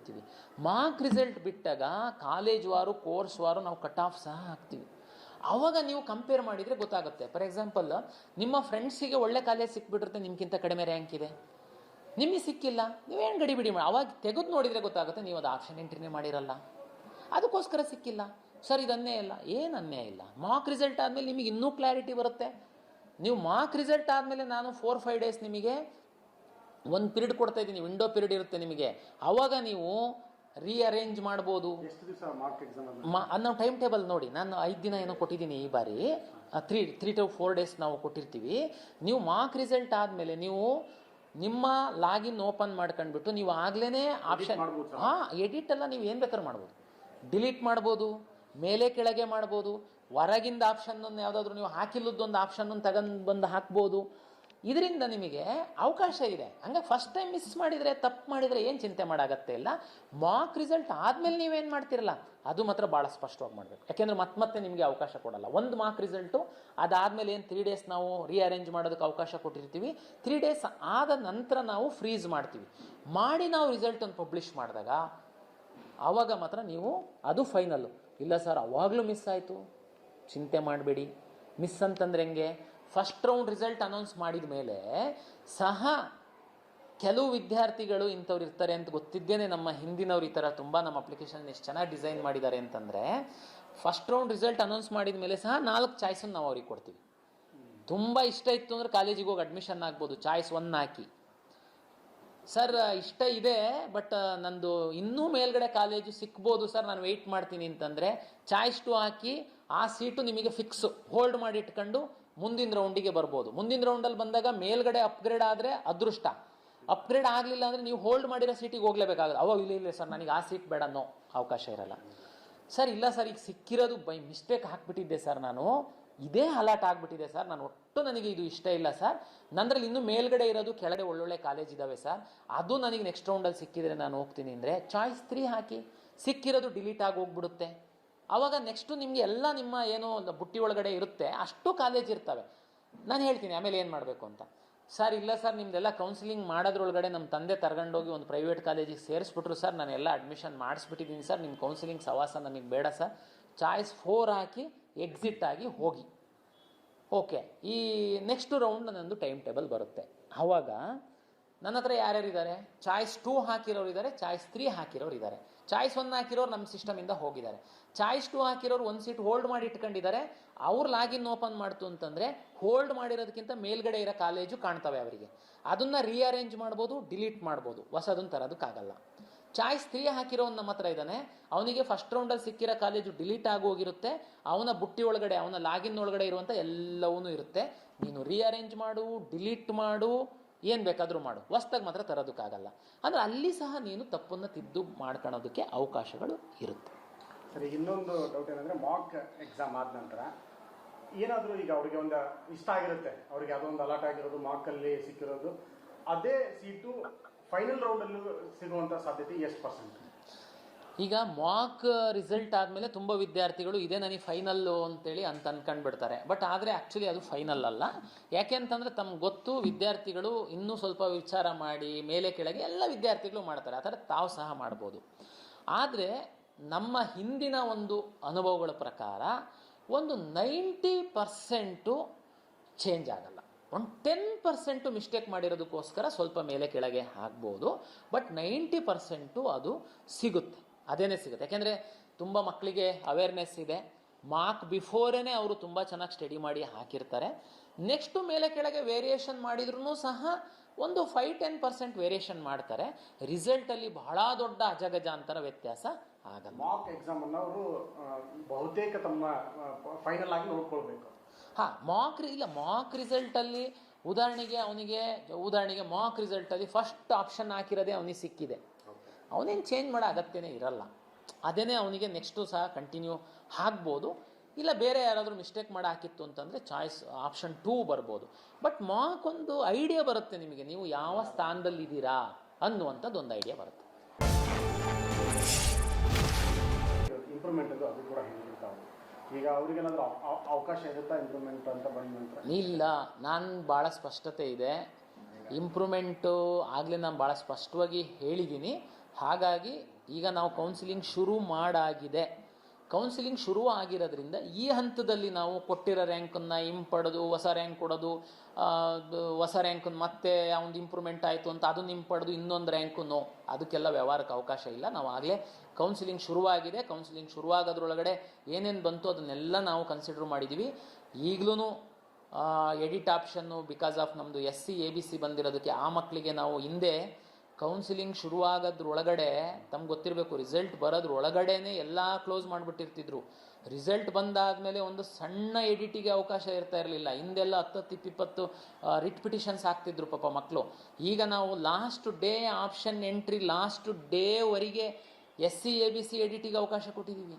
ಬಿಡ್ತೀವಿ. Mark result ಬಿಟ್ಟಾಗ college ವಾರು course ವಾರು ನಾವು ಕಟ್ ಆಫ್ ಸಹ ಹಾಕ್ತೀವಿ. ಆವಾಗ ನೀವು ಕಂಪೇರ್ ಮಾಡಿದರೆ ಗೊತ್ತಾಗುತ್ತೆ. ಫಾರ್ ಎಕ್ಸಾಂಪಲ್, ನಿಮ್ಮ ಫ್ರೆಂಡ್ಸಿಗೆ ಒಳ್ಳೆ ಕಾಲೇಜ್ ಸಿಕ್ಬಿಟ್ಟಿರುತ್ತೆ, ನಿಮ್ಗಿಂತ ಕಡಿಮೆ ರ್ಯಾಂಕ್ ಇದೆ, ನಿಮಗೆ ಸಿಕ್ಕಿಲ್ಲ, ನೀವೇನು ಗಡಿಬಿಡಿ ಮಾಡಿ ಅವಾಗ ತೆಗೆದು ನೋಡಿದರೆ ಗೊತ್ತಾಗುತ್ತೆ ನೀವು ಅದು ಆಪ್ಷನ್ ಎಂಟ್ರಿನೇ ಮಾಡಿರಲ್ಲ, ಅದಕ್ಕೋಸ್ಕರ ಸಿಕ್ಕಿಲ್ಲ. ಸರ್ ಇದು ಅನ್ಯಾಯ ಇಲ್ಲ, ಏನು ಅನ್ಯಾಯ ಇಲ್ಲ. ಮಾರ್ಕ್ ರಿಸಲ್ಟ್ ಆದಮೇಲೆ ನಿಮಗೆ ಇನ್ನೂ ಕ್ಲಾರಿಟಿ ಬರುತ್ತೆ. ನೀವು ಮಾರ್ಕ್ ರಿಸಲ್ಟ್ ಆದಮೇಲೆ ನಾನು 4-5 ಡೇಸ್ ನಿಮಗೆ ಒಂದು ಪಿರಿಯಡ್ ಕೊಡ್ತಾ ಇದ್ದೀನಿ, ವಿಂಡೋ ಪಿರಿಯಡ್ ಇರುತ್ತೆ ನಿಮಗೆ. ಆವಾಗ ನೀವು ರೀಅರೇಂಜ್ ಮಾಡ್ಬೋದು. ನಾವು ಟೈಮ್ ಟೇಬಲ್ ನೋಡಿ, ನಾನು 5 ದಿನ ಏನೋ ಕೊಟ್ಟಿದ್ದೀನಿ ಈ ಬಾರಿ, 3 to 4 ಡೇಸ್ ನಾವು ಕೊಟ್ಟಿರ್ತೀವಿ. ನೀವು ಮಾರ್ಕ್ ರಿಸಲ್ಟ್ ಆದಮೇಲೆ ನೀವು ನಿಮ್ಮ ಲಾಗಿನ್ ಓಪನ್ ಮಾಡ್ಕೊಂಡ್ಬಿಟ್ಟು ನೀವು ಆಗ್ಲೇ ಆಪ್ಷನ್ ಎಡಿಟ್ ಎಲ್ಲ ನೀವು ಏನು ಬೇಕಾದ್ರೂ ಮಾಡ್ಬೋದು. ಡಿಲೀಟ್ ಮಾಡ್ಬೋದು, ಮೇಲೆ ಕೆಳಗೆ ಮಾಡ್ಬೋದು, ಹೊರಗಿಂದ ಆಪ್ಷನ್ನನ್ನು ಯಾವುದಾದ್ರೂ ನೀವು ಹಾಕಿಲ್ಲದೊಂದು ಆಪ್ಷನ್ನನ್ನು ತಗೊಂಡು ಬಂದು ಹಾಕ್ಬೋದು. ಇದರಿಂದ ನಿಮಗೆ ಅವಕಾಶ ಇದೆ. ಹಂಗಾಗಿ ಫಸ್ಟ್ ಟೈಮ್ ಮಿಸ್ ಮಾಡಿದರೆ, ತಪ್ಪು ಮಾಡಿದರೆ ಏನು ಚಿಂತೆ ಮಾಡೋಗತ್ತೆ ಇಲ್ಲ. ಮಾರ್ಕ್ ರಿಸಲ್ಟ್ ಆದಮೇಲೆ ನೀವೇನು ಮಾಡ್ತಿರಲ್ಲ ಅದು ಮಾತ್ರ ಭಾಳ ಸ್ಪಷ್ಟವಾಗಿ ಮಾಡಬೇಕು. ಯಾಕೆಂದರೆ ಮತ್ತೆ ನಿಮಗೆ ಅವಕಾಶ ಕೊಡಲ್ಲ. ಒಂದು ಮಾರ್ಕ್ ರಿಸಲ್ಟು ಅದಾದಮೇಲೆ ಏನು 3 ಡೇಸ್ ನಾವು ರೀಅರೇಂಜ್ ಮಾಡೋದಕ್ಕೆ ಅವಕಾಶ ಕೊಟ್ಟಿರ್ತೀವಿ. 3 ಡೇಸ್ ಆದ ನಂತರ ನಾವು ಫ್ರೀಸ್ ಮಾಡ್ತೀವಿ. ಮಾಡಿ ನಾವು ರಿಸಲ್ಟನ್ನು ಪಬ್ಲಿಷ್ ಮಾಡಿದಾಗ ಆವಾಗ ಮಾತ್ರ ನೀವು ಅದು ಫೈನಲ್ಲು. ಇಲ್ಲ ಸರ್ ಅವಾಗಲೂ ಮಿಸ್ ಆಯಿತು, ಚಿಂತೆ ಮಾಡಬೇಡಿ. ಮಿಸ್ ಅಂತಂದ್ರೆ ಹೆಂಗೆ, ಫಸ್ಟ್ ರೌಂಡ್ ರಿಸಲ್ಟ್ ಅನೌನ್ಸ್ ಮಾಡಿದ ಮೇಲೆ ಸಹ ಕೆಲವು ವಿದ್ಯಾರ್ಥಿಗಳು ಇಂಥವ್ರು ಇರ್ತಾರೆ ಅಂತ ಗೊತ್ತಿದ್ದೇನೆ. ನಮ್ಮ ಹಿಂದಿನವ್ರು ಈ ಥರ ತುಂಬ ನಮ್ಮ ಅಪ್ಲಿಕೇಶನ್ ಎಷ್ಟು ಚೆನ್ನಾಗಿ ಡಿಸೈನ್ ಮಾಡಿದ್ದಾರೆ ಅಂತಂದರೆ, ಫಸ್ಟ್ ರೌಂಡ್ ರಿಸಲ್ಟ್ ಅನೌನ್ಸ್ ಮಾಡಿದ ಮೇಲೆ ಸಹ 4 ಚಾಯ್ಸನ್ನು ನಾವು ಅವ್ರಿಗೆ ಕೊಡ್ತೀವಿ. ತುಂಬ ಇಷ್ಟ ಇತ್ತು ಅಂದರೆ ಕಾಲೇಜಿಗೆ ಹೋಗಿ ಅಡ್ಮಿಷನ್ ಆಗ್ಬೋದು, ಚಾಯ್ಸ್ 1 ಹಾಕಿ. ಸರ್ ಇಷ್ಟ ಇದೆ ಬಟ್ ನಂದು ಇನ್ನೂ ಮೇಲ್ಗಡೆ ಕಾಲೇಜು ಸಿಕ್ಬೋದು ಸರ್, ನಾನು ವೆಯ್ಟ್ ಮಾಡ್ತೀನಿ ಅಂತಂದರೆ ಚಾಯ್ಸ್ 2 ಹಾಕಿ ಆ ಸೀಟು ನಿಮಗೆ ಫಿಕ್ಸು ಹೋಲ್ಡ್ ಮಾಡಿ ಇಟ್ಕೊಂಡು ಮುಂದಿನ ರೌಂಡಿಗೆ ಬರ್ಬೋದು. ಮುಂದಿನ ರೌಂಡಲ್ಲಿ ಬಂದಾಗ ಮೇಲ್ಗಡೆ ಅಪ್ಗ್ರೇಡ್ ಆದರೆ ಅದೃಷ್ಟ, ಅಪ್ಗ್ರೇಡ್ ಆಗಲಿಲ್ಲ ಅಂದರೆ ನೀವು ಹೋಲ್ಡ್ ಮಾಡಿರೋ ಸೀಟಿಗೆ ಹೋಗ್ಲೇಬೇಕಾಗುತ್ತೆ. ಅವಾಗ ಇಲ್ಲ ಸರ್ ನನಗೆ ಆ ಸೀಟ್ ಬೇಡ ಅನ್ನೋ ಅವಕಾಶ ಇರಲ್ಲ. ಸರ್ ಇಲ್ಲ ಸರ್ ಈಗ ಸಿಕ್ಕಿರೋದು ಬೈ ಮಿಸ್ಟೇಕ್ ಹಾಕ್ಬಿಟ್ಟಿದ್ದೆ ಸರ್, ನಾನು ಇದೇ ಅಲಾಟ್ ಆಗಿಬಿಟ್ಟಿದೆ ಸರ್, ನನಗೆ ಇದು ಇಷ್ಟ ಇಲ್ಲ ಸರ್, ನಂದ್ರಲ್ಲಿ ಇನ್ನೂ ಮೇಲ್ಗಡೆ ಇರೋದು ಕೆಳಗಡೆ ಒಳ್ಳೊಳ್ಳೆ ಕಾಲೇಜ್ ಇದ್ದಾವೆ ಸರ್, ಅದು ನನಗೆ ನೆಕ್ಸ್ಟ್ ರೌಂಡಲ್ಲಿ ಸಿಕ್ಕಿದರೆ ನಾನು ಹೋಗ್ತೀನಿ ಅಂದರೆ ಚಾಯ್ಸ್ 3 ಹಾಕಿ. ಸಿಕ್ಕಿರೋದು ಡಿಲೀಟ್ ಆಗಿ ಹೋಗ್ಬಿಡುತ್ತೆ. ಆವಾಗ ನೆಕ್ಸ್ಟು ನಿಮಗೆ ಎಲ್ಲ ನಿಮ್ಮ ಏನೋ ಬುಟ್ಟಿ ಒಳಗಡೆ ಇರುತ್ತೆ ಅಷ್ಟು ಕಾಲೇಜ್ ಇರ್ತವೆ. ನಾನು ಹೇಳ್ತೀನಿ ಆಮೇಲೆ ಏನು ಮಾಡಬೇಕು ಅಂತ. ಸರ್ ಇಲ್ಲ ಸರ್ ನಿಮ್ಮದೆಲ್ಲ ಕೌನ್ಸಿಲಿಂಗ್ ಮಾಡೋದ್ರೊಳಗಡೆ ನಮ್ಮ ತಂದೆ ತಗೊಂಡೋಗಿ ಒಂದು ಪ್ರೈವೇಟ್ ಕಾಲೇಜಿಗೆ ಸೇರಿಸ್ಬಿಟ್ರು ಸರ್, ನಾನೆಲ್ಲ ಅಡ್ಮಿಷನ್ ಮಾಡಿಸ್ಬಿಟ್ಟಿದ್ದೀನಿ ಸರ್, ನಿಮ್ಮ ಕೌನ್ಸಿಲಿಂಗ್ ಸವಾಸ ನನಗೆ ಬೇಡ ಸರ್, ಚಾಯ್ಸ್ 4 ಹಾಕಿ ಎಕ್ಸಿಟ್ ಆಗಿ ಹೋಗಿ. ಓಕೆ, ಈ ನೆಕ್ಸ್ಟ್ ರೌಂಡ್ ನನ್ನದು ಟೈಮ್ ಟೇಬಲ್ ಬರುತ್ತೆ. ಆವಾಗ ನನ್ನ ಹತ್ರ ಯಾರ್ಯಾರಿದ್ದಾರೆ, ಚಾಯ್ಸ್ 2 ಹಾಕಿರೋರು ಇದ್ದಾರೆ, ಚಾಯ್ಸ್ 3 ಹಾಕಿರೋರು ಇದ್ದಾರೆ. ಚಾಯ್ಸ್ 1 ಹಾಕಿರೋರು ನಮ್ಮ ಸಿಸ್ಟಮಿಂದ ಹೋಗಿದ್ದಾರೆ. ಚಾಯ್ಸ್ 2 ಹಾಕಿರೋರು ಒಂದು ಸೀಟ್ ಹೋಲ್ಡ್ ಮಾಡಿ ಇಟ್ಕೊಂಡಿದ್ದಾರೆ. ಅವ್ರು ಲಾಗಿನ್ ಓಪನ್ ಮಾಡ್ತು ಅಂತಂದರೆ ಹೋಲ್ಡ್ ಮಾಡಿರೋದಕ್ಕಿಂತ ಮೇಲ್ಗಡೆ ಇರೋ ಕಾಲೇಜು ಕಾಣ್ತವೆ ಅವರಿಗೆ. ಅದನ್ನು ರೀಅರೇಂಜ್ ಮಾಡ್ಬೋದು, ಡಿಲೀಟ್ ಮಾಡ್ಬೋದು, ಹೊಸದನ್ನು ತರೋದಕ್ಕಾಗಲ್ಲ. ಚಾಯ್ಸ್ 3 ಹಾಕಿರೋನು ನಮ್ಮ ಹತ್ರ ಇದ್ದಾನೆ, ಅವನಿಗೆ ಫಸ್ಟ್ ರೌಂಡಲ್ಲಿ ಸಿಕ್ಕಿರೋ ಕಾಲೇಜು ಡಿಲೀಟ್ ಆಗೋಗಿರುತ್ತೆ. ಅವನ ಬುಟ್ಟಿ ಒಳಗಡೆ ಅವನ ಲಾಗಿನ್ ಒಳಗಡೆ ಇರುವಂಥ ಎಲ್ಲವೂ ಇರುತ್ತೆ. ನೀನು ರೀಅರೇಂಜ್ ಮಾಡು, ಡಿಲೀಟ್ ಮಾಡು, ಏನು ಬೇಕಾದರೂ ಮಾಡು, ಹೊಸ್ದಾಗಿ ಮಾತ್ರ ತರೋದಕ್ಕಾಗಲ್ಲ. ಅಂದರೆ ಅಲ್ಲಿ ಸಹ ನೀನು ತಪ್ಪನ್ನು ತಿದ್ದು ಮಾಡ್ಕೊಳ್ಳೋದಕ್ಕೆ ಅವಕಾಶಗಳು ಇರುತ್ತೆ. ಸರಿ, ಇನ್ನೊಂದು ಡೌಟ್ ಏನಂದರೆ, ಮಾರ್ಕ್ ಎಕ್ಸಾಮ್ ಆದ ನಂತರ ಏನಾದರೂ ಈಗ ಅವ್ರಿಗೆ ಒಂದು ಇಷ್ಟ ಆಗಿರುತ್ತೆ, ಅವ್ರಿಗೆ ಅದೊಂದು ಅಲಾಟ್ ಆಗಿರೋದು ಮಾರ್ಕಲ್ಲಿ ಸಿಕ್ಕಿರೋದು, ಅದೇ ಸೀಟು ಫೈನಲ್ ರೌಂಡಲ್ಲೂ ಸಿಗುವಂಥ ಸಾಧ್ಯತೆ ಎಷ್ಟು %? ಈಗ ಮಾರ್ಕ್ ರಿಸಲ್ಟ್ ಆದಮೇಲೆ ತುಂಬ ವಿದ್ಯಾರ್ಥಿಗಳು ಇದೇ ನನಗೆ ಫೈನಲ್ಲು ಅಂತೇಳಿ ಅನ್ಕೊಂಡ್ಬಿಡ್ತಾರೆ. ಬಟ್ ಆದರೆ ಆ್ಯಕ್ಚುಲಿ ಅದು ಫೈನಲ್ ಅಲ್ಲ. ಯಾಕೆ ಅಂತಂದರೆ ತಮ್ಗೆ ಗೊತ್ತು, ವಿದ್ಯಾರ್ಥಿಗಳು ಇನ್ನೂ ಸ್ವಲ್ಪ ವಿಚಾರ ಮಾಡಿ ಮೇಲೆ ಕೆಳಗೆ ಎಲ್ಲ ವಿದ್ಯಾರ್ಥಿಗಳು ಮಾಡ್ತಾರೆ, ಆ ಥರ ತಾವು ಸಹ ಮಾಡ್ಬೋದು. ಆದರೆ ನಮ್ಮ ಹಿಂದಿನ ಒಂದು ಅನುಭವಗಳ ಪ್ರಕಾರ ಒಂದು 90% ಚೇಂಜ್ ಆಗಲ್ಲ. ಒಂದು 10% ಮಿಸ್ಟೇಕ್ ಮಾಡಿರೋದಕ್ಕೋಸ್ಕರ ಸ್ವಲ್ಪ ಮೇಲೆ ಕೆಳಗೆ ಆಗ್ಬೋದು. ಬಟ್ 90% ಅದು ಸಿಗುತ್ತೆ, ಅದೇನೇ ಸಿಗುತ್ತೆ. ಯಾಕೆಂದರೆ ತುಂಬ ಮಕ್ಕಳಿಗೆ ಅವೇರ್ನೆಸ್ ಇದೆ. ಮಾರ್ಕ್ ಬಿಫೋರೇನೆ ಅವರು ತುಂಬ ಚೆನ್ನಾಗಿ ಸ್ಟಡಿ ಮಾಡಿ ಹಾಕಿರ್ತಾರೆ. ನೆಕ್ಸ್ಟು ಮೇಲೆ ಕೆಳಗೆ ವೇರಿಯೇಷನ್ ಮಾಡಿದ್ರೂ ಸಹ ಒಂದು 5-10% ವೇರಿಯೇಷನ್ ಮಾಡ್ತಾರೆ. ರಿಸಲ್ಟಲ್ಲಿ ಬಹಳ ದೊಡ್ಡ ಅಜಗಜಾಂತರ ವ್ಯತ್ಯಾಸ ಆಗಲ್ಲ. ಮಾರ್ಕ್ ಎಕ್ಸಾಮನ್ನು ಅವರು ಬಹುತೇಕ ತಮ್ಮ ಫೈನಲ್ ಆಗಿ ನೋಡ್ಕೊಳ್ಬೇಕು. ಮಾರ್ಕ್ ರಿಸಲ್ಟಲ್ಲಿ ಉದಾಹರಣೆಗೆ ಮಾರ್ಕ್ ರಿಸಲ್ಟಲ್ಲಿ ಫಸ್ಟ್ ಆಪ್ಷನ್ ಹಾಕಿರೋದೇ ಅವನಿಗೆ ಸಿಕ್ಕಿದೆ, ಅವನೇನು ಚೇಂಜ್ ಮಾಡೋ ಅಗತ್ಯನೇ ಇರಲ್ಲ. ಅದೇನೇ ಅವನಿಗೆ ನೆಕ್ಸ್ಟು ಸಹ ಕಂಟಿನ್ಯೂ ಆಗ್ಬೋದು. ಇಲ್ಲ ಬೇರೆ ಯಾರಾದರೂ ಮಿಸ್ಟೇಕ್ ಮಾಡಿ ಹಾಕಿತ್ತು ಅಂತಂದರೆ ಚಾಯ್ಸ್ ಆಪ್ಷನ್ 2 ಬರ್ಬೋದು. ಬಟ್ ಮಾರ್ಕ್ ಒಂದು ಐಡಿಯಾ ಬರುತ್ತೆ ನಿಮಗೆ, ನೀವು ಯಾವ ಸ್ಥಾನದಲ್ಲಿದ್ದೀರಾ ಅನ್ನುವಂಥದ್ದು ಒಂದು ಐಡಿಯಾ ಬರುತ್ತೆ. ಇಂಪ್ರೂವ್ಮೆಂಟ್ ಅದು ಕೂಡ ಹೇಳ್ತಾವೆ. ಈಗ ಅವ್ರಿಗೇನಾದರೂ ಅವಕಾಶ ಇರುತ್ತಾ ಇಂಪ್ರೂವ್ಮೆಂಟ್ ಅಂತ ಬಂದ ನಂತರ? ಇಲ್ಲ, ನಾನು ಭಾಳ ಸ್ಪಷ್ಟತೆ ಇದೆ. ಇಂಪ್ರೂವ್ಮೆಂಟು ಆಗಲೇ ನಾನು ಭಾಳ ಸ್ಪಷ್ಟವಾಗಿ ಹೇಳಿದ್ದೀನಿ. ಹಾಗಾಗಿ ಈಗ ನಾವು ಕೌನ್ಸಿಲಿಂಗ್ ಶುರು ಮಾಡಾಗಿದೆ. ಕೌನ್ಸಿಲಿಂಗ್ ಶುರು ಆಗಿರೋದ್ರಿಂದ ಈ ಹಂತದಲ್ಲಿ ನಾವು ಕೊಟ್ಟಿರೋ ರ್ಯಾಂಕನ್ನು ಹಿಂಪಡೆದು ಹೊಸ ರ್ಯಾಂಕ್ ಕೊಡೋದು, ಹೊಸ ರ್ಯಾಂಕನ್ನು ಮತ್ತೆ ಅವ್ನು ಇಂಪ್ರೂವ್ಮೆಂಟ್ ಆಯಿತು ಅಂತ ಅದನ್ನು ಹಿಂಪಡೆದು ಇನ್ನೊಂದು ರ್ಯಾಂಕು ಅದಕ್ಕೆಲ್ಲ ವ್ಯವಹಾರಕ್ಕೆ ಅವಕಾಶ ಇಲ್ಲ. ನಾವು ಆಗಲೇ ಕೌನ್ಸಿಲಿಂಗ್ ಶುರುವಾಗಿದೆ. ಕೌನ್ಸಿಲಿಂಗ್ ಶುರುವಾಗೋದ್ರೊಳಗಡೆ ಏನೇನು ಬಂತು ಅದನ್ನೆಲ್ಲ ನಾವು ಕನ್ಸಿಡರ್ ಮಾಡಿದ್ದೀವಿ. ಈಗಲೂ ಎಡಿಟ್ ಆಪ್ಷನ್ನು ಬಿಕಾಸ್ ಆಫ್ ನಮ್ಮದು SC ABC ಬಂದಿರೋದಕ್ಕೆ ಆ ಮಕ್ಕಳಿಗೆ ನಾವು ಹಿಂದೆ ಕೌನ್ಸಿಲಿಂಗ್ ಶುರುವಾಗೋದ್ರೊಳಗಡೆ ತಮ್ಗೆ ಗೊತ್ತಿರಬೇಕು, ರಿಸಲ್ಟ್ ಬರೋದ್ರೊಳಗಡೆನೇ ಎಲ್ಲ ಕ್ಲೋಸ್ ಮಾಡಿಬಿಟ್ಟಿರ್ತಿದ್ರು. ರಿಸಲ್ಟ್ ಬಂದಾದಮೇಲೆ ಒಂದು ಸಣ್ಣ ಎಡಿಟಿಗೆ ಅವಕಾಶ ಇರ್ತಾ ಇರಲಿಲ್ಲ. ಹಿಂದೆಲ್ಲ 10-20 ರಿಟ್ ಪಿಟಿಷನ್ಸ್ ಹಾಕ್ತಿದ್ರು ಪಾಪ ಮಕ್ಕಳು. ಈಗ ನಾವು last day option entry last ಡೇವರೆಗೆ SC ABC ಎಡಿಟಿಗೆ ಅವಕಾಶ ಕೊಟ್ಟಿದ್ದೀವಿ.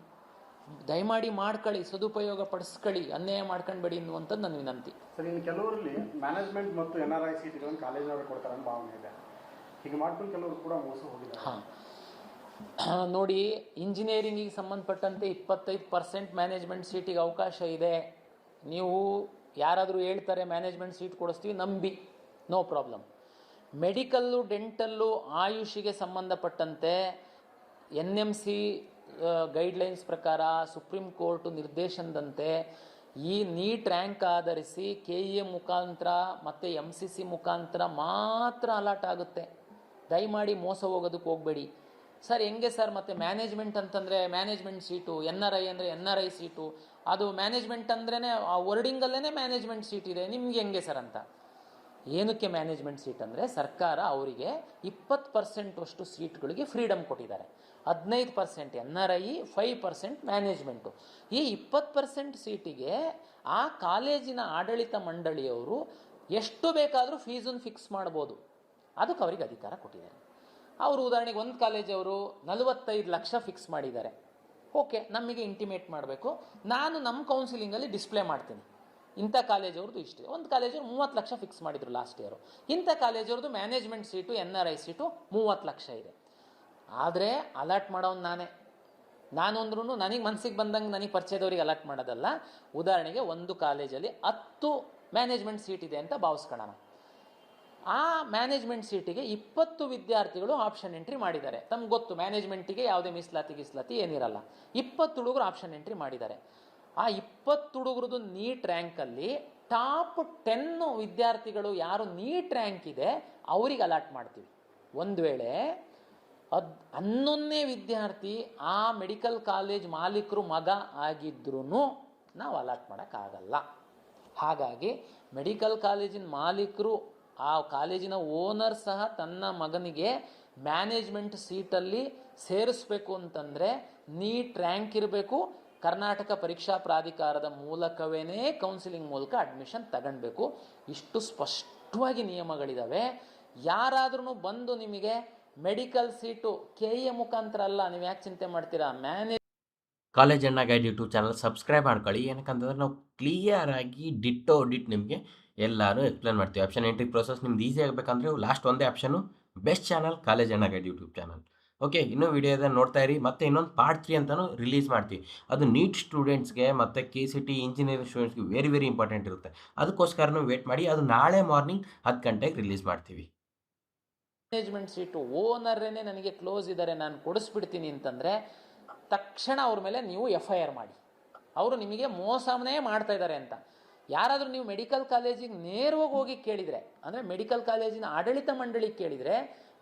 ದಯಮಾಡಿ ಮಾಡ್ಕೊಳ್ಳಿ, ಸದುಪಯೋಗ ಪಡಿಸ್ಕೊಳ್ಳಿ, ಅನ್ಯಾಯ ಮಾಡ್ಕೊಂಡ್ಬೇಡಿ ಅನ್ನುವಂಥದ್ದು ನನ್ನ ವಿನಂತಿ. ಸರ್, ಇನ್ನು ಕೆಲವರಲ್ಲಿ ಮ್ಯಾನೇಜ್ಮೆಂಟ್ ಮತ್ತು NRI ಸೀಟ್ಗಳನ್ನು ಕಾಲೇಜಿನವರು ಕೊಡ್ತಾರೆ ಅಂತ ಭಾವನೆ ಇದೆ. ಹೀಗೆ ಮಾಡ್ಕೊಂಡು ಕೆಲವರು ಕೂಡ ಮೋಸ ಹೋಗಿದ್ದಾರೆ. ನೋಡಿ, ಇಂಜಿನಿಯರಿಂಗಿಗೆ ಸಂಬಂಧಪಟ್ಟಂತೆ 25% ಮ್ಯಾನೇಜ್ಮೆಂಟ್ ಸೀಟಿಗೆ ಅವಕಾಶ ಇದೆ. ನೀವು ಯಾರಾದರೂ ಹೇಳ್ತಾರೆ ಮ್ಯಾನೇಜ್ಮೆಂಟ್ ಸೀಟ್ ಕೊಡಿಸ್ತೀವಿ, ನಂಬಿ, ನೋ ಪ್ರಾಬ್ಲಮ್. ಮೆಡಿಕಲ್ಲು, ಡೆಂಟಲ್ಲು, ಆಯುಷಿಗೆ ಸಂಬಂಧಪಟ್ಟಂತೆ NMC ಗೈಡ್ಲೈನ್ಸ್ ಪ್ರಕಾರ ಸುಪ್ರೀಂ ಕೋರ್ಟ್ ನಿರ್ದೇಶನದಂತೆ ಈ ನೀಟ್ ರ್ಯಾಂಕ್ ಆಧರಿಸಿ KEA ಮುಖಾಂತರ ಮತ್ತು MCC ಮುಖಾಂತರ ಮಾತ್ರ ಅಲಾಟ್ ಆಗುತ್ತೆ. ದಯಮಾಡಿ ಮೋಸ ಹೋಗೋದಕ್ಕೆ ಹೋಗಬೇಡಿ. ಸರ್ ಹೆಂಗೆ ಸರ್, ಮತ್ತು ಮ್ಯಾನೇಜ್ಮೆಂಟ್ ಅಂತಂದರೆ ಮ್ಯಾನೇಜ್ಮೆಂಟ್ ಸೀಟು, NRI ಅಂದರೆ NRI ಸೀಟು, ಅದು ಮ್ಯಾನೇಜ್ಮೆಂಟ್ ಅಂದ್ರೇ ಆ ವರ್ಡಿಂಗಲ್ಲೇ ಮ್ಯಾನೇಜ್ಮೆಂಟ್ ಸೀಟ್ ಇದೆ, ನಿಮ್ಗೆ ಹೆಂಗೆ ಸರ್ ಅಂತ. ಏನಕ್ಕೆ ಮ್ಯಾನೇಜ್ಮೆಂಟ್ ಸೀಟ್ ಅಂದರೆ ಸರ್ಕಾರ ಅವರಿಗೆ 20% ಅಷ್ಟು ಸೀಟ್ಗಳಿಗೆ ಫ್ರೀಡಮ್ ಕೊಟ್ಟಿದ್ದಾರೆ. 15% NRI, 5% ಮ್ಯಾನೇಜ್ಮೆಂಟು. ಈ 20% ಸೀಟಿಗೆ ಆ ಕಾಲೇಜಿನ ಆಡಳಿತ ಮಂಡಳಿಯವರು ಎಷ್ಟು ಬೇಕಾದರೂ ಫೀಸನ್ನು ಫಿಕ್ಸ್ ಮಾಡ್ಬೋದು. ಅದಕ್ಕೆ ಅವರಿಗೆ ಅಧಿಕಾರ ಕೊಟ್ಟಿದ್ದಾರೆ. ಅವರು ಉದಾಹರಣೆಗೆ ಒಂದು ಕಾಲೇಜವರು 45 ಲಕ್ಷ ಫಿಕ್ಸ್ ಮಾಡಿದ್ದಾರೆ. ಓಕೆ, ನಮಗೆ ಇಂಟಿಮೇಟ್ ಮಾಡಬೇಕು, ನಾನು ನಮ್ಮ ಕೌನ್ಸಿಲಿಂಗಲ್ಲಿ ಡಿಸ್ಪ್ಲೇ ಮಾಡ್ತೀನಿ, ಇಂಥ ಕಾಲೇಜವ್ರದ್ದು ಇಷ್ಟಿದೆ. ಒಂದು ಕಾಲೇಜವ್ರು 30 ಲಕ್ಷ ಫಿಕ್ಸ್ ಮಾಡಿದ್ರು ಲಾಸ್ಟ್ ಇಯರು. ಇಂಥ ಕಾಲೇಜವ್ರದ್ದು management seat NRI seat 30 lakh ಇದೆ. ಆದರೆ ಅಲಾಟ್ ಮಾಡೋನು ನಾನು ಅಂದ್ರೂ ನನಗೆ ಮನಸ್ಸಿಗೆ ಬಂದಂಗೆ ನನಗೆ ಪರಿಚಯದವ್ರಿಗೆ ಅಲಾಟ್ ಮಾಡೋದಲ್ಲ. ಉದಾಹರಣೆಗೆ ಒಂದು ಕಾಲೇಜಲ್ಲಿ 10 ಮ್ಯಾನೇಜ್ಮೆಂಟ್ ಸೀಟ್ ಇದೆ ಅಂತ ಭಾವಿಸ್ಕೊಳ್ಳೋಣ. ಆ ಮ್ಯಾನೇಜ್ಮೆಂಟ್ ಸೀಟಿಗೆ 20 ವಿದ್ಯಾರ್ಥಿಗಳು ಆಪ್ಷನ್ ಎಂಟ್ರಿ ಮಾಡಿದ್ದಾರೆ. ತಮ್ಗೆ ಗೊತ್ತು, ಮ್ಯಾನೇಜ್ಮೆಂಟಿಗೆ ಯಾವುದೇ ಮೀಸಲಾತಿ ಏನಿರಲ್ಲ. 20 ಹುಡುಗರು ಆಪ್ಷನ್ ಎಂಟ್ರಿ ಮಾಡಿದ್ದಾರೆ. ಆ 20 ಹುಡುಗರದು ನೀಟ್ ರ್ಯಾಂಕಲ್ಲಿ ಟಾಪ್ 10 ವಿದ್ಯಾರ್ಥಿಗಳು ಯಾರು ನೀಟ್ ರ್ಯಾಂಕ್ ಇದೆ ಅವರಿಗೆ ಅಲಾಟ್ ಮಾಡ್ತೀವಿ. ಒಂದು ವೇಳೆ 11ನೇ ವಿದ್ಯಾರ್ಥಿ ಆ ಮೆಡಿಕಲ್ ಕಾಲೇಜ್ ಮಾಲೀಕರು ಮಗ ಆಗಿದ್ರೂ ನಾವು ಅಲಾಟ್ ಮಾಡೋಕ್ಕಾಗಲ್ಲ. ಹಾಗಾಗಿ ಮೆಡಿಕಲ್ ಕಾಲೇಜಿನ ಮಾಲೀಕರು, ಆ ಕಾಲೇಜಿನ ಓನರ್ ಸಹ ತನ್ನ ಮಗನಿಗೆ ಮ್ಯಾನೇಜ್ಮೆಂಟ್ ಸೀಟಲ್ಲಿ ಸೇರಿಸ್ಬೇಕು ಅಂತಂದರೆ ನೀಟ್ ರ್ಯಾಂಕ್ ಇರಬೇಕು. ಕರ್ನಾಟಕ ಪರೀಕ್ಷಾ ಪ್ರಾಧಿಕಾರದ ಮೂಲಕವೇ ಕೌನ್ಸಿಲಿಂಗ್ ಮೂಲಕ ಅಡ್ಮಿಷನ್ ತಗೊಳ್ಬೇಕು. ಇಷ್ಟು ಸ್ಪಷ್ಟವಾಗಿ ನಿಯಮಗಳಿದ್ದಾವೆ. ಯಾರಾದ್ರೂ ಬಂದು ನಿಮಗೆ ಮೆಡಿಕಲ್ ಸೀಟು KEA ಮುಖಾಂತರ ಅಲ್ಲ, ನೀವು ಯಾಕೆ ಚಿಂತೆ ಮಾಡ್ತೀರಾ, ಕಾಲೇಜ್ ಅಣ್ಣ ಗೈಡ್ ಯೂಟ್ಯೂಬ್ ಚಾನಲ್ ಸಬ್ಸ್ಕ್ರೈಬ್ ಮಾಡ್ಕೊಳ್ಳಿ. ಏನಕ್ಕಂತಂದ್ರೆ ನಾವು ಕ್ಲಿಯರಾಗಿ ಡಿಟ್ ನಿಮಗೆ ಎಲ್ಲರೂ ಎಕ್ಸ್ಪ್ಲೇನ್ ಮಾಡ್ತೀವಿ. ಆಪ್ಷನ್ ಎಂಟ್ರಿ ಪ್ರೋಸೆಸ್ ನಿಮ್ದು ಈಸಿ ಆಗಬೇಕಂದ್ರೆ ಲಾಸ್ಟ್ ಒಂದೇ ಆಪ್ಷನು ಬೆಸ್ಟ್ ಚಾನಲ್ ಕಾಲೇಜ್ ಅಣ್ಣ ಗೈಡ್ ಯೂಟ್ಯೂಬ್ ಚಾನಲ್. ಓಕೆ, ಇನ್ನೂ ವಿಡಿಯೋ ಇದೆ ನೋಡ್ತಾ ಇರಿ. ಮತ್ತು ಇನ್ನೊಂದು ಪಾರ್ಟ್ 3 ಅಂತಲೂ ರಿಲೀಸ್ ಮಾಡ್ತೀವಿ. ಅದು ನೀಟ್ ಸ್ಟೂಡೆಂಟ್ಸ್ಗೆ ಮತ್ತು KCT ಇಂಜಿನಿಯರಿಂಗ್ ಸ್ಟೂಡೆಂಟ್ಸ್ಗೆ ವೆರಿ ಇಂಪಾರ್ಟೆಂಟ್ ಇರುತ್ತೆ. ಅದಕ್ಕೋಸ್ಕರನೂ ವೇಟ್ ಮಾಡಿ. ಅದು ನಾಳೆ ಮಾರ್ನಿಂಗ್ 10 ಗಂಟೆಗೆ ರಿಲೀಸ್ ಮಾಡ್ತೀವಿ. ಮ್ಯಾನೇಜ್ಮೆಂಟ್ ಸೀಟು ಓನರ್ರೇನೆ ನನಗೆ ಕ್ಲೋಸ್ ಇದ್ದಾರೆ, ನಾನು ಕೊಡಿಸ್ಬಿಡ್ತೀನಿ ಅಂತಂದರೆ ತಕ್ಷಣ ಅವ್ರ ಮೇಲೆ ನೀವು FIR ಮಾಡಿ. ಅವರು ನಿಮಗೆ ಮೋಸನೇ ಮಾಡ್ತಾ ಇದ್ದಾರೆ ಅಂತ. ಯಾರಾದರೂ ನೀವು ಮೆಡಿಕಲ್ ಕಾಲೇಜಿಗೆ ನೇರವಾಗಿ ಹೋಗಿ ಕೇಳಿದರೆ, ಅಂದರೆ ಮೆಡಿಕಲ್ ಕಾಲೇಜಿನ ಆಡಳಿತ ಮಂಡಳಿಗೆ ಕೇಳಿದರೆ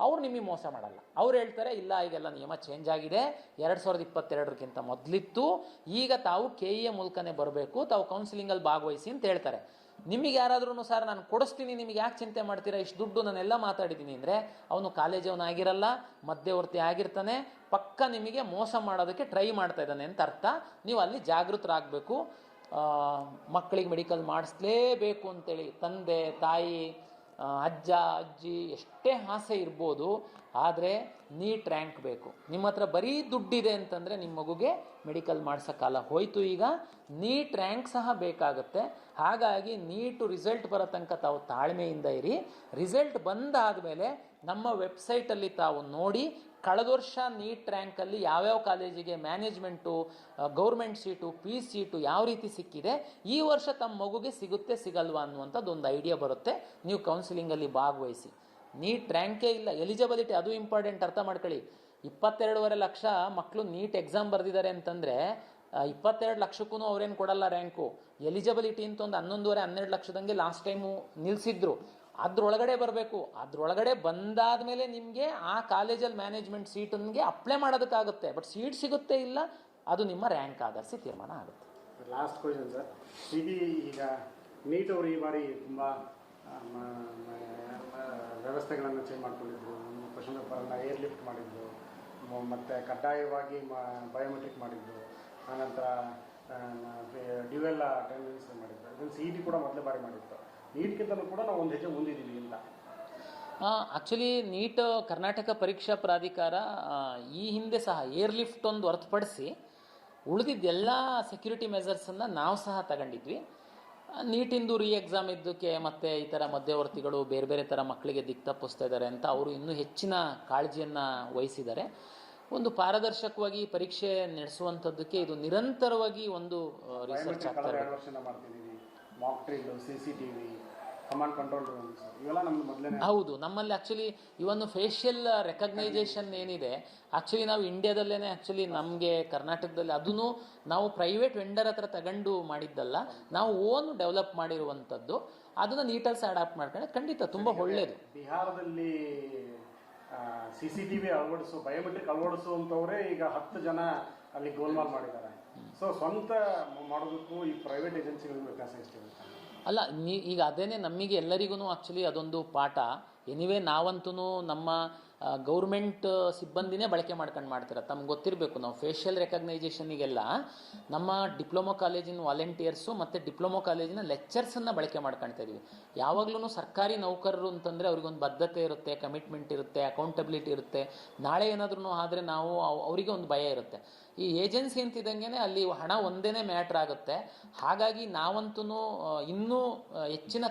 ಅವ್ರು ನಿಮಗೆ ಮೋಸ ಮಾಡಲ್ಲ. ಅವ್ರು ಹೇಳ್ತಾರೆ, ಇಲ್ಲ ಈಗೆಲ್ಲ ನಿಯಮ ಚೇಂಜ್ ಆಗಿದೆ, 2022ಕ್ಕಿಂತ ಮೊದಲಿತ್ತು, ಈಗ ತಾವು KEA ಮೂಲಕನೇ ಬರಬೇಕು, ತಾವು ಕೌನ್ಸಿಲಿಂಗಲ್ಲಿ ಭಾಗವಹಿಸಿ ಅಂತ ಹೇಳ್ತಾರೆ. ನಿಮಗೆ ಯಾರಾದ್ರೂ ಸರ್ ನಾನು ಕೊಡಿಸ್ತೀನಿ, ನಿಮಗೆ ಯಾಕೆ ಚಿಂತೆ ಮಾಡ್ತೀರಾ, ಇಷ್ಟು ದುಡ್ಡು ನಾನೆಲ್ಲ ಮಾತಾಡಿದ್ದೀನಿ ಅಂದರೆ ಅವನು ಕಾಲೇಜವನಾಗಿರಲ್ಲ, ಮಧ್ಯವರ್ತಿ ಆಗಿರ್ತಾನೆ, ಪಕ್ಕ ನಿಮಗೆ ಮೋಸ ಮಾಡೋದಕ್ಕೆ ಟ್ರೈ ಮಾಡ್ತಾ ಇದ್ದಾನೆ ಅಂತ ಅರ್ಥ. ನೀವು ಅಲ್ಲಿ ಜಾಗೃತರಾಗಬೇಕು. ಮಕ್ಕಳಿಗೆ ಮೆಡಿಕಲ್ ಮಾಡಿಸ್ಲೇಬೇಕು ಅಂತೇಳಿ ತಂದೆ ತಾಯಿ ಅಜ್ಜ ಅಜ್ಜಿ ಎಷ್ಟೇ ಆಸೆ ಇರ್ಬೋದು, ಆದರೆ ನೀಟ್ ರ್ಯಾಂಕ್ ಬೇಕು. ನಿಮ್ಮ ಹತ್ರ ಬರೀ ದುಡ್ಡಿದೆ ಅಂತಂದರೆ ನಿಮ್ಮ ಮಗುಗೆ ಮೆಡಿಕಲ್ ಮಾಡಿಸೋ ಕಾಲ ಹೋಯಿತು. ಈಗ ನೀಟ್ ರ್ಯಾಂಕ್ ಸಹ ಬೇಕಾಗುತ್ತೆ. ಹಾಗಾಗಿ ನೀಟು ರಿಸಲ್ಟ್ ಬರೋ ತನಕ ತಾವು ತಾಳ್ಮೆಯಿಂದ ಇರಿ. ರಿಸಲ್ಟ್ ಬಂದಾದಮೇಲೆ ನಮ್ಮ ವೆಬ್ಸೈಟಲ್ಲಿ ತಾವು ನೋಡಿ, ಕಳೆದ ವರ್ಷ ನೀಟ್ ರ್ಯಾಂಕಲ್ಲಿ ಯಾವ್ಯಾವ ಕಾಲೇಜಿಗೆ ಮ್ಯಾನೇಜ್ಮೆಂಟು, ಗೌರ್ಮೆಂಟ್ ಸೀಟು, ಪೀಸ್ ಸೀಟು ಯಾವ ರೀತಿ ಸಿಕ್ಕಿದೆ, ಈ ವರ್ಷ ತಮ್ಮ ಮಗುಗೆ ಸಿಗುತ್ತೆ ಸಿಗಲ್ವಾ ಅನ್ನುವಂಥದ್ದು ಒಂದು ಐಡಿಯಾ ಬರುತ್ತೆ. ನೀವು ಕೌನ್ಸಿಲಿಂಗಲ್ಲಿ ಭಾಗವಹಿಸಿ. ನೀಟ್ ರ್ಯಾಂಕೇ ಇಲ್ಲ. ಎಲಿಜಿಬಿಲಿಟಿ ಅದು ಇಂಪಾರ್ಟೆಂಟ್, ಅರ್ಥ ಮಾಡ್ಕೊಳ್ಳಿ. 22.5 ಲಕ್ಷ ಮಕ್ಕಳು ನೀಟ್ ಎಕ್ಸಾಮ್ ಬರೆದಿದ್ದಾರೆ ಅಂತಂದರೆ 22 ಲಕ್ಷಕ್ಕೂ ಅವ್ರೇನು ಕೊಡಲ್ಲ ರ್ಯಾಂಕು. ಎಲಿಜಿಬಿಲಿಟಿ ಅಂತ ಒಂದು 11.5-12 ಲಕ್ಷದಂಗೆ ಲಾಸ್ಟ್ ಟೈಮು ನಿಲ್ಲಿಸಿದ್ರು. ಅದ್ರೊಳಗಡೆ ಬರಬೇಕು. ಅದ್ರೊಳಗಡೆ ಬಂದಾದ ಮೇಲೆ ನಿಮಗೆ ಆ ಕಾಲೇಜಲ್ಲಿ ಮ್ಯಾನೇಜ್ಮೆಂಟ್ ಸೀಟನ್ಗೆ ಅಪ್ಲೈ ಮಾಡೋದಕ್ಕಾಗುತ್ತೆ. ಬಟ್ ಸೀಟ್ ಸಿಗುತ್ತೆ ಇಲ್ಲ, ಅದು ನಿಮ್ಮ ರ್ಯಾಂಕ್ ಆಧರಿಸಿ ತೀರ್ಮಾನ ಆಗುತ್ತೆ. ಲಾಸ್ಟ್ ಕ್ವಶನ್ ಸರ್, ಈಗ ನೀಟ್ ಅವರು ಈ ಬಾರಿ ತುಂಬ ವ್ಯವಸ್ಥೆಗಳನ್ನು ಚೇಂಜ್ ಮಾಡ್ಕೊಂಡಿದ್ರು. ಕ್ವಶನ್ ಪೇಪರನ್ನು ಏರ್ ಲಿಫ್ಟ್ ಮಾಡಿದ್ರು, ಮತ್ತು ಕಡ್ಡಾಯವಾಗಿ ಬಯೋಮೆಟ್ರಿಕ್ ಮಾಡಿದ್ರು, ಆನಂತರ ಡ್ಯೂಯಲ್ ಅಟೆಂಡೆನ್ಸ್ ಮಾಡಿದ್ರು. ಇದನ್ನು CET ಕೂಡ ಮೊದಲೇ ಬಾರಿ ಮಾಡಿತ್ತು. ನೀಟ್ಗಿಂತಲೂ ಕೂಡ ನಾವು ಒಂದು ಹೆಜ್ಜೆ ಮುಂದಿದ್ದೀವಿ ಅಂತ. ಆ್ಯಕ್ಚುಲಿ ನೀಟ್ ಕರ್ನಾಟಕ ಪರೀಕ್ಷಾ ಪ್ರಾಧಿಕಾರ ಈ ಹಿಂದೆ ಸಹ ಏರ್ ಲಿಫ್ಟ್ ಒಂದು ಹೊರತುಪಡಿಸಿ ಉಳಿದಿದ್ದೆಲ್ಲ ಸೆಕ್ಯೂರಿಟಿ ಮೆಜರ್ಸನ್ನು ನಾವು ಸಹ ತಗೊಂಡಿದ್ವಿ. ನೀಟಿಂದು ಎಕ್ಸಾಮ್ ಇದ್ದಕ್ಕೆ ಮತ್ತು ಈ ಥರ ಮಧ್ಯವರ್ತಿಗಳು ಬೇರೆ ಬೇರೆ ಥರ ಮಕ್ಕಳಿಗೆ ದಿಕ್ಕು ತಪ್ಪಿಸ್ತಾ ಇದ್ದಾರೆ ಅಂತ ಅವರು ಇನ್ನೂ ಹೆಚ್ಚಿನ ಕಾಳಜಿಯನ್ನು ವಹಿಸಿದ್ದಾರೆ. ಒಂದು ಪಾರದರ್ಶಕವಾಗಿ ಪರೀಕ್ಷೆ ನಡೆಸುವಂಥದ್ದಕ್ಕೆ ಇದು ನಿರಂತರವಾಗಿ ಒಂದು ರಿಸರ್ಚ್ ಆಗ್ತಾ ಇದೆ. Mock drill, CCTV, command control rooms, ಇವೆಲ್ಲ ನಮ್ಗೆ ಮೊದಲೇ ಹೌದು. ನಮ್ಮಲ್ಲಿ ಆ್ಯಕ್ಚುಲಿ ಇವೊಂದು ಫೇಶಿಯಲ್ ರೆಕಗ್ನೈಸೇಷನ್ ಏನಿದೆ, ಆ್ಯಕ್ಚುಲಿ ನಾವು ಇಂಡಿಯಾದಲ್ಲೇ ಆ್ಯಕ್ಚುಲಿ ನಮಗೆ ಕರ್ನಾಟಕದಲ್ಲಿ ಅದನ್ನು ನಾವು ಪ್ರೈವೇಟ್ ವೆಂಡರ್ ಹತ್ರ ತಗೊಂಡು ಮಾಡಿದ್ದಲ್ಲ, ನಾವು ಓನ್ ಡೆವಲಪ್ ಮಾಡಿರುವಂಥದ್ದು. ಅದನ್ನು ನೀಟಲ್ಲಿ ಅಡಾಪ್ಟ್ ಮಾಡ್ಕೊಂಡ್ರೆ ಖಂಡಿತ ತುಂಬ ಒಳ್ಳೆಯದು. ಬಿಹಾರದಲ್ಲಿ CCTV ಅಳವಡಿಸು, ಬಯೋಮೆಟ್ರಿಕ್ ಅಳವಡಿಸುವಂಥವರೇ ಈಗ 10 ಜನ ಅಲ್ಲಿ ಗೋಲ್ಮಾಲ್ ಮಾಡಿದ್ದಾರೆ. ಸೊ ಸ್ವಂತ ಮಾಡೋದಕ್ಕೂ ಈ ಪ್ರೈವೇಟ್ ಏಜೆನ್ಸಿಗಳಿಗೂ ವ್ಯತ್ಯಾಸ ಎಷ್ಟಿರುತ್ತೆ? ಅಲ್ಲ, ಈಗ ಅದೇನೆ ನಮಗೆ ಎಲ್ಲರಿಗೂ ಆ್ಯಕ್ಚುಲಿ ಅದೊಂದು ಪಾಠ. ಎನಿವೇ ನಾವಂತೂ ನಮ್ಮ ಗೌರ್ಮೆಂಟ್ ಸಿಬ್ಬಂದಿನೇ ಬಳಕೆ ಮಾಡ್ಕೊಂಡು ಮಾಡ್ತಾರೆ. ತಮ್ಗೆ ಗೊತ್ತಿರಬೇಕು, ನಾವು ಫೇಶಿಯಲ್ ರೆಕಗ್ನೈಸೇಷನಿಗೆಲ್ಲ ನಮ್ಮ ಡಿಪ್ಲೊಮೊ ಕಾಲೇಜಿನ ವಾಲಂಟಿಯರ್ಸು ಮತ್ತು ಡಿಪ್ಲೊಮೊ ಕಾಲೇಜಿನ ಲೆಕ್ಚರ್ಸನ್ನು ಬಳಕೆ ಮಾಡ್ಕೊಳ್ತಾ ಇದೀವಿ. ಯಾವಾಗಲೂ ಸರ್ಕಾರಿ ನೌಕರರು ಅಂತಂದರೆ ಅವ್ರಿಗೊಂದು ಬದ್ಧತೆ ಇರುತ್ತೆ, ಕಮಿಟ್ಮೆಂಟ್ ಇರುತ್ತೆ, ಅಕೌಂಟಬಿಲಿಟಿ ಇರುತ್ತೆ. ನಾಳೆ ಏನಾದ್ರೂ ಆದರೆ ನಾವು ಅವರಿಗೆ ಒಂದು ಭಯ ಇರುತ್ತೆ. ಈ ಏಜೆನ್ಸಿ ಅಂತಿದ್ದಂಗೆ ಅಲ್ಲಿ ಹಣ ಒಂದೇ ಮ್ಯಾಟ್ರ್ ಆಗುತ್ತೆ. ಹಾಗಾಗಿ ನಾವಂತೂ ಇನ್ನೂ ಹೆಚ್ಚಿನ